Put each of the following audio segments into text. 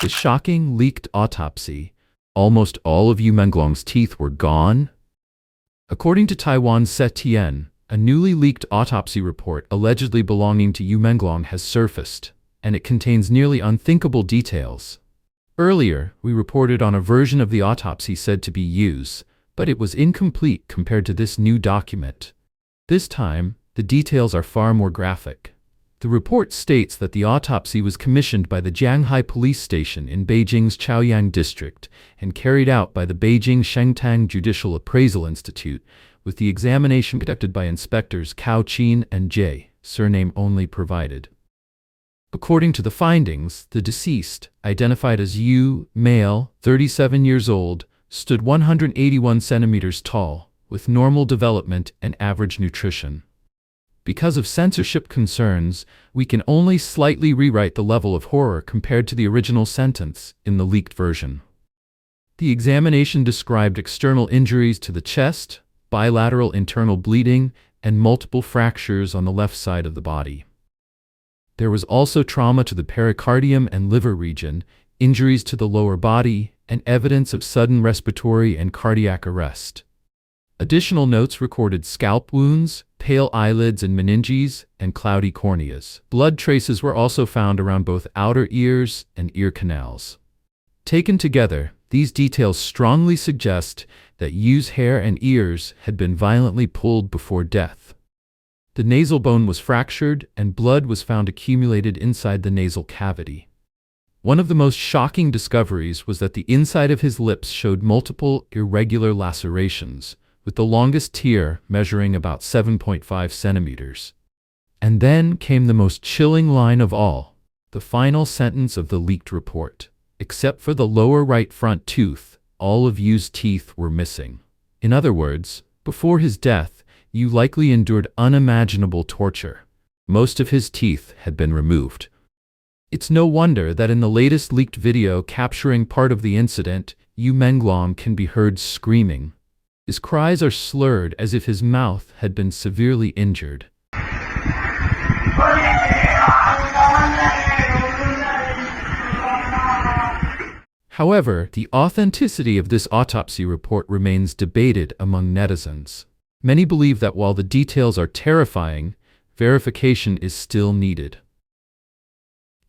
The shocking leaked autopsy. Almost all of Yu Menglong's teeth were gone. According to Taiwan's Zetian, a newly leaked autopsy report allegedly belonging to Yu Menglong has surfaced, and it contains nearly unthinkable details. Earlier, we reported on a version of the autopsy said to be Yu's, but it was incomplete compared to this new document. This time, the details are far more graphic. The report states that the autopsy was commissioned by the Jianghai Police Station in Beijing's Chaoyang District and carried out by the Beijing Shengtang Judicial Appraisal Institute, with the examination conducted by inspectors Cao Qin and J, surname only provided. According to the findings, the deceased, identified as Yu, male, 37 years old, stood 181 centimeters tall, with normal development and average nutrition. Because of censorship concerns, we can only slightly rewrite the level of horror compared to the original sentence in the leaked version. The examination described external injuries to the chest, bilateral internal bleeding, and multiple fractures on the left side of the body. There was also trauma to the pericardium and liver region, injuries to the lower body, and evidence of sudden respiratory and cardiac arrest. Additional notes recorded scalp wounds, pale eyelids and meninges, and cloudy corneas. Blood traces were also found around both outer ears and ear canals. Taken together, these details strongly suggest that Yu's hair and ears had been violently pulled before death. The nasal bone was fractured, and blood was found accumulated inside the nasal cavity. One of the most shocking discoveries was that the inside of his lips showed multiple irregular lacerations, with the longest tear measuring about 7.5 centimeters. And then came the most chilling line of all, the final sentence of the leaked report. Except for the lower right front tooth, all of Yu's teeth were missing. In other words, before his death, Yu likely endured unimaginable torture. Most of his teeth had been removed. It's no wonder that in the latest leaked video capturing part of the incident, Yu Menglong can be heard screaming. His cries are slurred as if his mouth had been severely injured. However, the authenticity of this autopsy report remains debated among netizens. Many believe that while the details are terrifying, verification is still needed.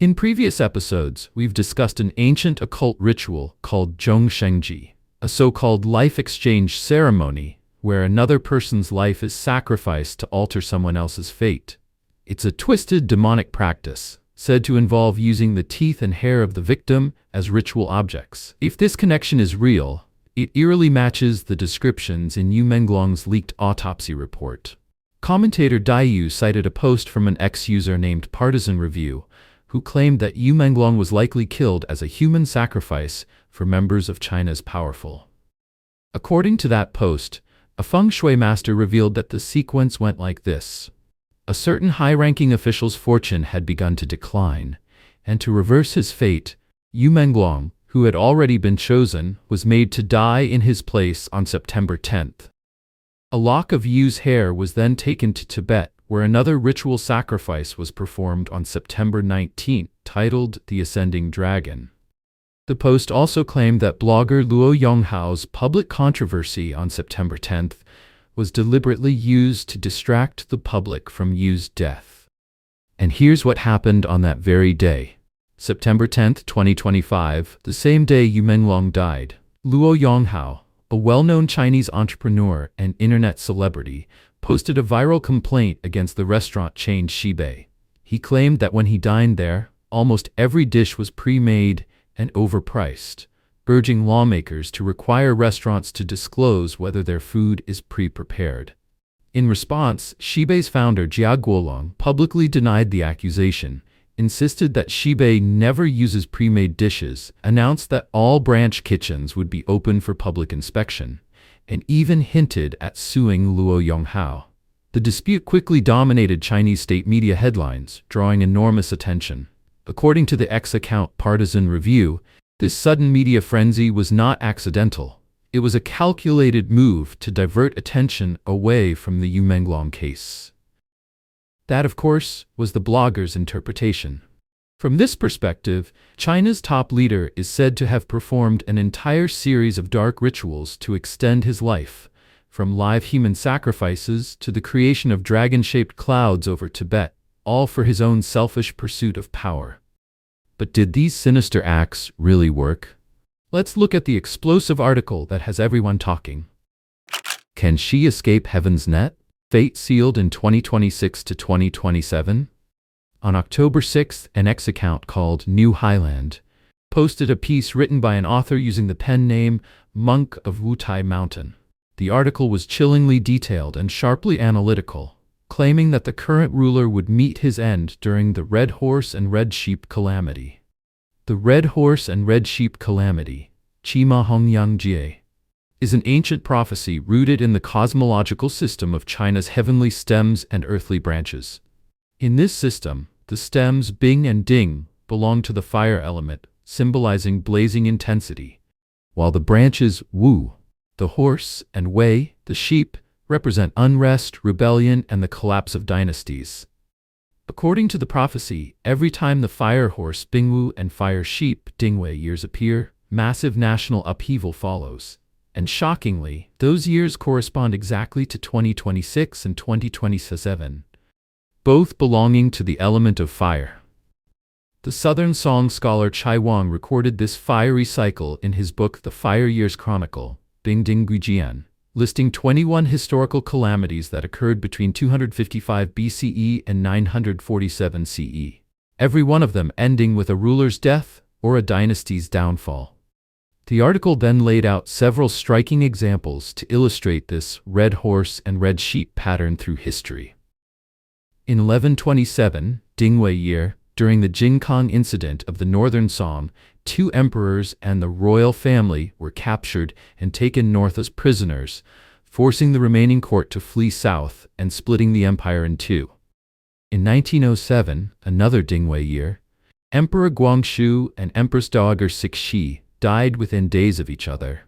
In previous episodes, we've discussed an ancient occult ritual called Zhongshengji, a so-called life exchange ceremony where another person's life is sacrificed to alter someone else's fate. It's a twisted demonic practice, said to involve using the teeth and hair of the victim as ritual objects. If this connection is real, it eerily matches the descriptions in Yu Menglong's leaked autopsy report. Commentator Daiyu cited a post from an ex-user named Partisan Review, who claimed that Yu Menglong was likely killed as a human sacrifice for members of China's powerful. According to that post, a feng shui master revealed that the sequence went like this. A certain high-ranking official's fortune had begun to decline, and to reverse his fate, Yu Menglong, who had already been chosen, was made to die in his place on September 10th. A lock of Yu's hair was then taken to Tibet, where another ritual sacrifice was performed on September 19th, titled The Ascending Dragon. The post also claimed that blogger Luo Yonghao's public controversy on September 10th was deliberately used to distract the public from Yu's death. And here's what happened on that very day. September 10th, 2025, the same day Yu Menglong died, Luo Yonghao, a well-known Chinese entrepreneur and internet celebrity, posted a viral complaint against the restaurant chain Xi. He claimed that when he dined there, almost every dish was pre-made and overpriced, urging lawmakers to require restaurants to disclose whether their food is pre-prepared. In response, Xi's founder Jia Guolong publicly denied the accusation, insisted that Xi never uses pre-made dishes, announced that all branch kitchens would be open for public inspection, and even hinted at suing Luo Yonghao. The dispute quickly dominated Chinese state media headlines, drawing enormous attention. According to the X account Partisan Review, this sudden media frenzy was not accidental. It was a calculated move to divert attention away from the Yu Menglong case. That, of course, was the blogger's interpretation. From this perspective, China's top leader is said to have performed an entire series of dark rituals to extend his life, from live human sacrifices to the creation of dragon-shaped clouds over Tibet, all for his own selfish pursuit of power. But did these sinister acts really work? Let's look at the explosive article that has everyone talking. Can Xi escape heaven's net? Fate sealed in 2026 to 2027? On October 6th, an X account called New Highland posted a piece written by an author using the pen name Monk of Wutai Mountain. The article was chillingly detailed and sharply analytical, claiming that the current ruler would meet his end during the Red Horse and Red Sheep calamity. The Red Horse and Red Sheep calamity, Qima Hongyang Jie, is an ancient prophecy rooted in the cosmological system of China's heavenly stems and earthly branches. In this system, the stems Bing and Ding belong to the fire element, symbolizing blazing intensity, while the branches Wu, the horse, and Wei, the sheep, represent unrest, rebellion, and the collapse of dynasties. According to the prophecy, every time the fire horse Bingwu and fire sheep Dingwei years appear, massive national upheaval follows. And shockingly, those years correspond exactly to 2026 and 2027. Both belonging to the element of fire. The Southern Song scholar Chai Wang recorded this fiery cycle in his book The Fire Years Chronicle, Bing Ding Guijian, listing 21 historical calamities that occurred between 255 BCE and 947 CE, every one of them ending with a ruler's death or a dynasty's downfall. The article then laid out several striking examples to illustrate this red horse and red sheep pattern through history. In 1127, Dingwei year, during the Jingkang incident of the Northern Song, 2 emperors and the royal family were captured and taken north as prisoners, forcing the remaining court to flee south and splitting the empire in two. In 1907, another Dingwei year, Emperor Guangxu and Empress Dowager Cixi died within days of each other.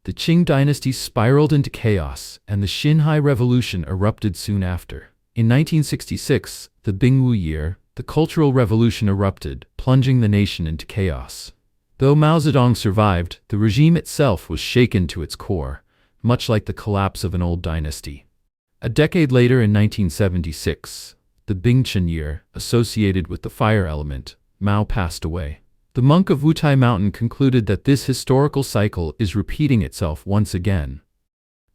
The Qing dynasty spiraled into chaos, and the Xinhai Revolution erupted soon after. In 1966, the Bingwu year, the Cultural Revolution erupted, plunging the nation into chaos. Though Mao Zedong survived, the regime itself was shaken to its core, much like the collapse of an old dynasty. A decade later in 1976, the Bingchen year, associated with the fire element, Mao passed away. The monk of Wutai Mountain concluded that this historical cycle is repeating itself once again.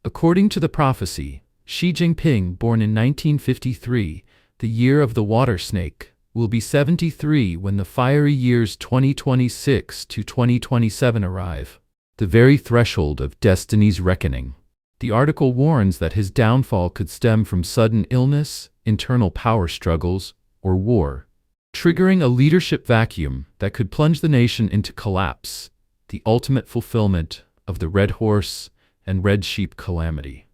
According to the prophecy, Xi Jinping, born in 1953, the year of the water snake, will be 73 when the fiery years 2026 to 2027 arrive, the very threshold of destiny's reckoning. The article warns that his downfall could stem from sudden illness, internal power struggles, or war, triggering a leadership vacuum that could plunge the nation into collapse, the ultimate fulfillment of the Red Horse and Red Sheep calamity.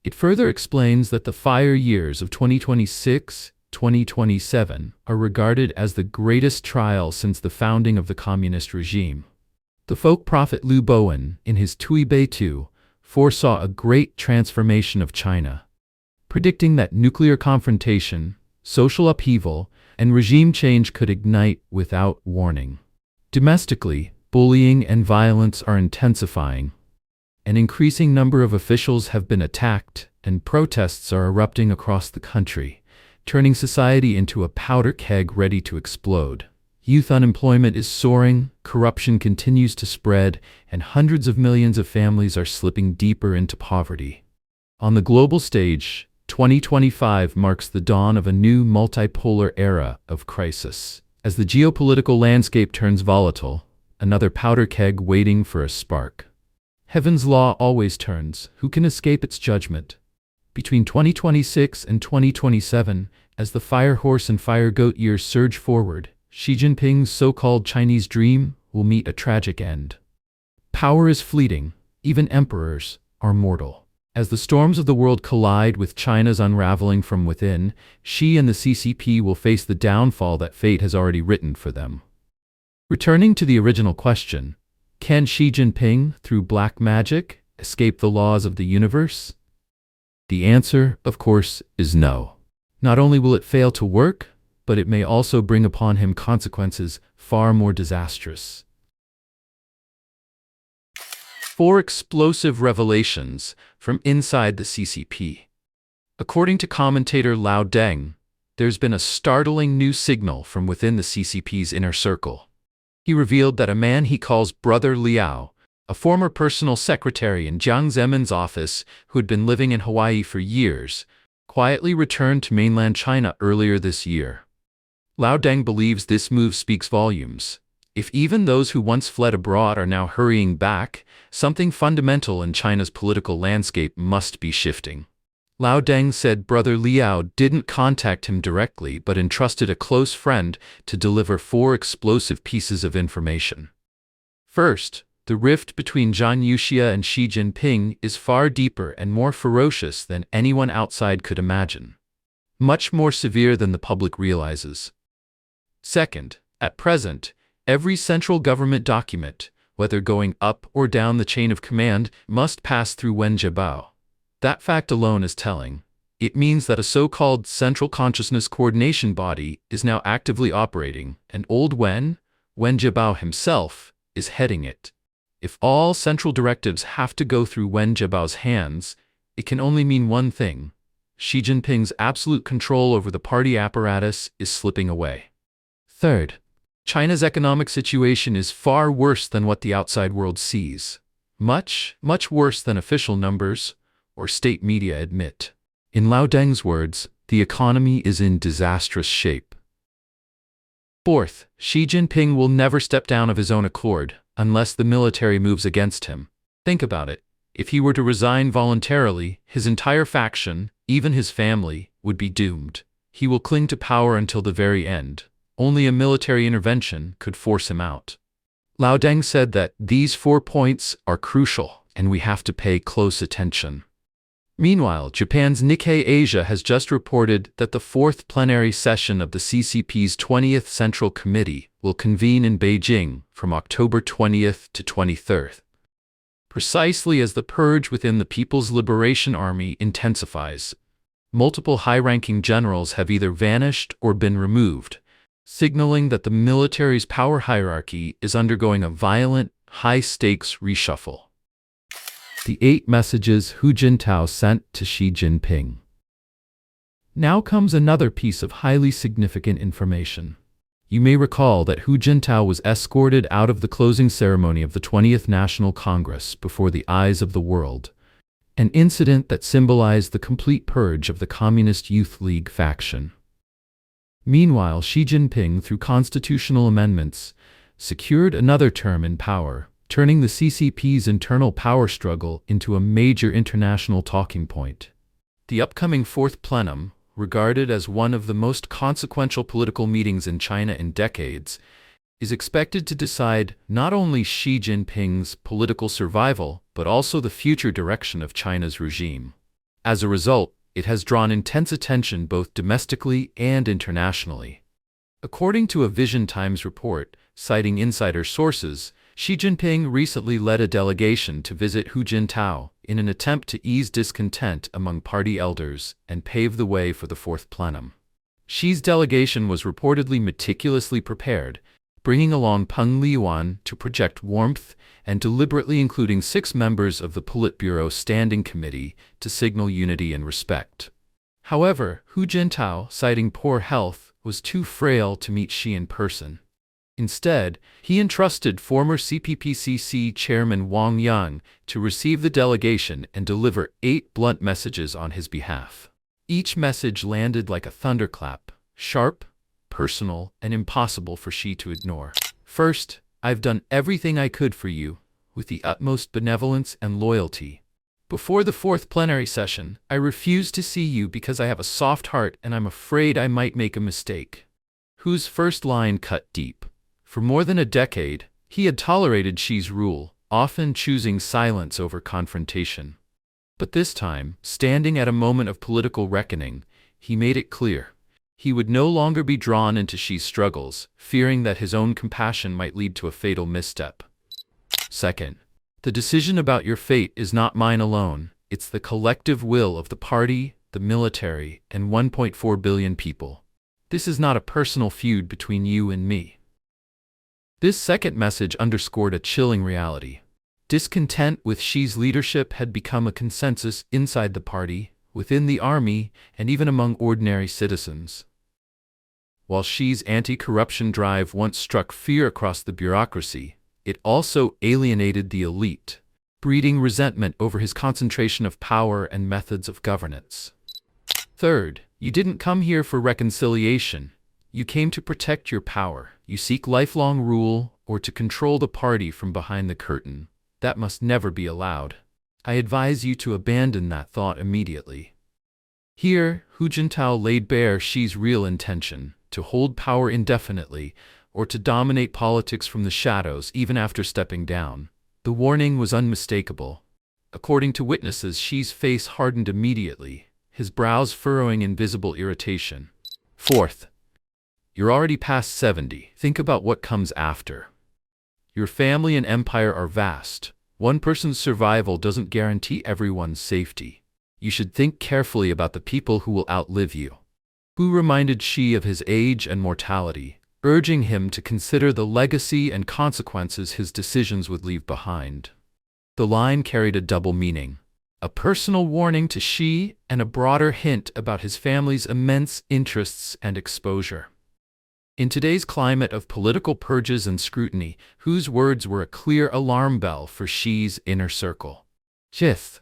It further explains that the fire years of 2026-2027 are regarded as the greatest trial since the founding of the communist regime. The folk prophet Lu Bowen, in his Tui Bei Tu, foresaw a great transformation of China, predicting that nuclear confrontation, social upheaval, and regime change could ignite without warning. Domestically, bullying and violence are intensifying. An increasing number of officials have been attacked, and protests are erupting across the country, turning society into a powder keg ready to explode. Youth unemployment is soaring, corruption continues to spread, and hundreds of millions of families are slipping deeper into poverty. On the global stage, 2025 marks the dawn of a new multipolar era of crisis. As the geopolitical landscape turns volatile, another powder keg waiting for a spark. Heaven's law always turns. Who can escape its judgment? Between 2026 and 2027, as the fire horse and fire goat years surge forward, Xi Jinping's so-called Chinese dream will meet a tragic end. Power is fleeting. Even emperors are mortal. As the storms of the world collide with China's unraveling from within, Xi and the CCP will face the downfall that fate has already written for them. Returning to the original question, can Xi Jinping, through black magic, escape the laws of the universe? The answer, of course, is no. Not only will it fail to work, but it may also bring upon him consequences far more disastrous. 4 explosive revelations from inside the CCP. According to commentator Lao Deng, there's been a startling new signal from within the CCP's inner circle. He revealed that a man he calls Brother Liao, a former personal secretary in Jiang Zemin's office who had been living in Hawaii for years, quietly returned to mainland China earlier this year. Lao Deng believes this move speaks volumes. If even those who once fled abroad are now hurrying back, something fundamental in China's political landscape must be shifting. Lao Deng said Brother Liao didn't contact him directly but entrusted a close friend to deliver 4 explosive pieces of information. First, the rift between Zhang Yuxia and Xi Jinping is far deeper and more ferocious than anyone outside could imagine. Much more severe than the public realizes. Second, at present, every central government document, whether going up or down the chain of command, must pass through Wen Jiabao. That fact alone is telling. It means that a so-called Central Consciousness Coordination Body is now actively operating, and old Wen Jiabao himself, is heading it. If all central directives have to go through Wen Jiabao's hands, it can only mean one thing: Xi Jinping's absolute control over the party apparatus is slipping away. Third, China's economic situation is far worse than what the outside world sees. Much, much worse than official numbers or state media admit. In Lao Deng's words, the economy is in disastrous shape. Fourth, Xi Jinping will never step down of his own accord unless the military moves against him. Think about it. If he were to resign voluntarily, his entire faction, even his family, would be doomed. He will cling to power until the very end. Only a military intervention could force him out. Lao Deng said that these 4 points are crucial, and we have to pay close attention. Meanwhile, Japan's Nikkei Asia has just reported that the 4th plenary session of the CCP's 20th Central Committee will convene in Beijing from October 20th to 23rd. Precisely as the purge within the People's Liberation Army intensifies, multiple high-ranking generals have either vanished or been removed, signaling that the military's power hierarchy is undergoing a violent, high-stakes reshuffle. The 8 messages Hu Jintao sent to Xi Jinping. Now comes another piece of highly significant information. You may recall that Hu Jintao was escorted out of the closing ceremony of the 20th National Congress before the eyes of the world, an incident that symbolized the complete purge of the Communist Youth League faction. Meanwhile, Xi Jinping, through constitutional amendments, secured another term in power, turning the CCP's internal power struggle into a major international talking point. The upcoming 4th plenum, regarded as one of the most consequential political meetings in China in decades, is expected to decide not only Xi Jinping's political survival, but also the future direction of China's regime. As a result, it has drawn intense attention both domestically and internationally. According to a Vision Times report, citing insider sources, Xi Jinping recently led a delegation to visit Hu Jintao in an attempt to ease discontent among party elders and pave the way for the 4th plenum. Xi's delegation was reportedly meticulously prepared, bringing along Peng Liyuan to project warmth and deliberately including 6 members of the Politburo Standing Committee to signal unity and respect. However, Hu Jintao, citing poor health, was too frail to meet Xi in person. Instead, he entrusted former CPPCC Chairman Wang Yang to receive the delegation and deliver 8 blunt messages on his behalf. Each message landed like a thunderclap, sharp, personal, and impossible for Xi to ignore. First, I've done everything I could for you, with the utmost benevolence and loyalty. Before the 4th plenary session, I refused to see you because I have a soft heart and I'm afraid I might make a mistake. Hu's first line cut deep. For more than a decade, he had tolerated Xi's rule, often choosing silence over confrontation. But this time, standing at a moment of political reckoning, he made it clear. He would no longer be drawn into Xi's struggles, fearing that his own compassion might lead to a fatal misstep. Second, the decision about your fate is not mine alone, it's the collective will of the party, the military, and 1.4 billion people. This is not a personal feud between you and me. This second message underscored a chilling reality. Discontent with Xi's leadership had become a consensus inside the party, within the army, and even among ordinary citizens. While Xi's anti-corruption drive once struck fear across the bureaucracy, it also alienated the elite, breeding resentment over his concentration of power and methods of governance. Third, you didn't come here for reconciliation. You came to protect your power. You seek lifelong rule or to control the party from behind the curtain. That must never be allowed. I advise you to abandon that thought immediately. Here, Hu Jintao laid bare Xi's real intention, to hold power indefinitely, or to dominate politics from the shadows even after stepping down. The warning was unmistakable. According to witnesses, Xi's face hardened immediately, his brows furrowing in visible irritation. Fourth, you're already past 70. Think about what comes after. Your family and empire are vast. One person's survival doesn't guarantee everyone's safety. You should think carefully about the people who will outlive you. Hu reminded Xi of his age and mortality, urging him to consider the legacy and consequences his decisions would leave behind. The line carried a double meaning, a personal warning to Xi and a broader hint about his family's immense interests and exposure. In today's climate of political purges and scrutiny, Hu's words were a clear alarm bell for Xi's inner circle. Fifth,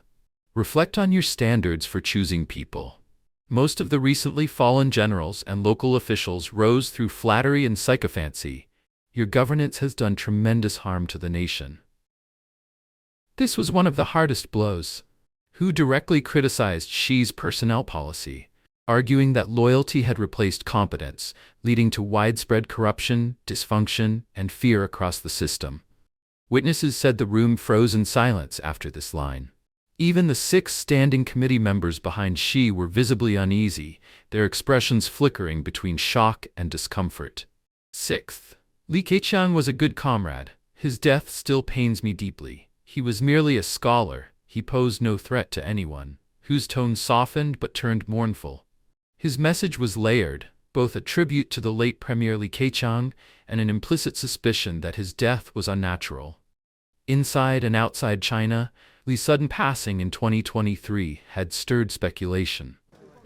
reflect on your standards for choosing people. Most of the recently fallen generals and local officials rose through flattery and sycophancy. Your governance has done tremendous harm to the nation. This was one of the hardest blows. Hu directly criticized Xi's personnel policy, arguing that loyalty had replaced competence, leading to widespread corruption, dysfunction, and fear across the system. Witnesses said the room froze in silence after this line. Even the 6 standing committee members behind Xi were visibly uneasy, their expressions flickering between shock and discomfort. Sixth, Li Keqiang was a good comrade. His death still pains me deeply. He was merely a scholar. He posed no threat to anyone. Hu's tone softened but turned mournful. His message was layered, both a tribute to the late Premier Li Keqiang and an implicit suspicion that his death was unnatural. Inside and outside China, Li's sudden passing in 2023 had stirred speculation.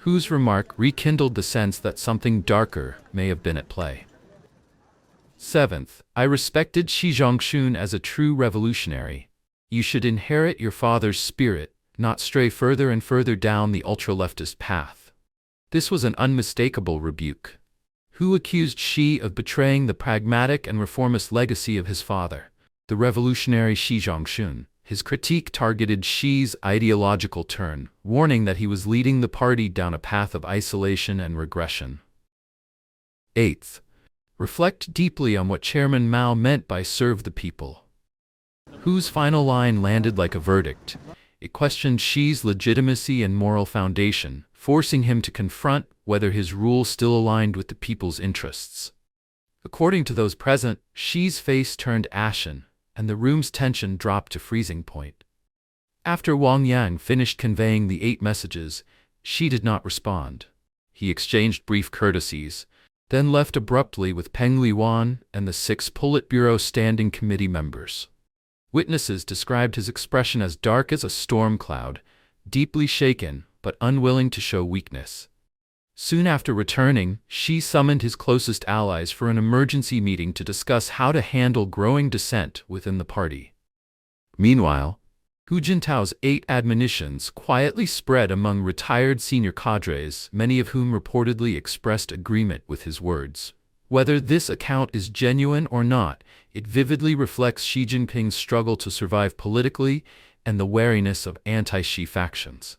Hu's remark rekindled the sense that something darker may have been at play. Seventh, I respected Xi Jinping as a true revolutionary. You should inherit your father's spirit, not stray further and further down the ultra-leftist path. This was an unmistakable rebuke. Hu accused Xi of betraying the pragmatic and reformist legacy of his father, the revolutionary Xi Jinping. His critique targeted Xi's ideological turn, warning that he was leading the party down a path of isolation and regression. Eighth, reflect deeply on what Chairman Mao meant by serve the people. Hu's final line landed like a verdict. It questioned Xi's legitimacy and moral foundation, forcing him to confront whether his rule still aligned with the people's interests. According to those present, Xi's face turned ashen, and the room's tension dropped to freezing point. After Wang Yang finished conveying the 8 messages, Xi did not respond. He exchanged brief courtesies, then left abruptly with Peng Liyuan and the 6 Politburo Standing Committee members. Witnesses described his expression as dark as a storm cloud, deeply shaken but unwilling to show weakness. Soon after returning, Xi summoned his closest allies for an emergency meeting to discuss how to handle growing dissent within the party. Meanwhile, Hu Jintao's 8 admonitions quietly spread among retired senior cadres, many of whom reportedly expressed agreement with his words. Whether this account is genuine or not, it vividly reflects Xi Jinping's struggle to survive politically and the wariness of anti-Xi factions.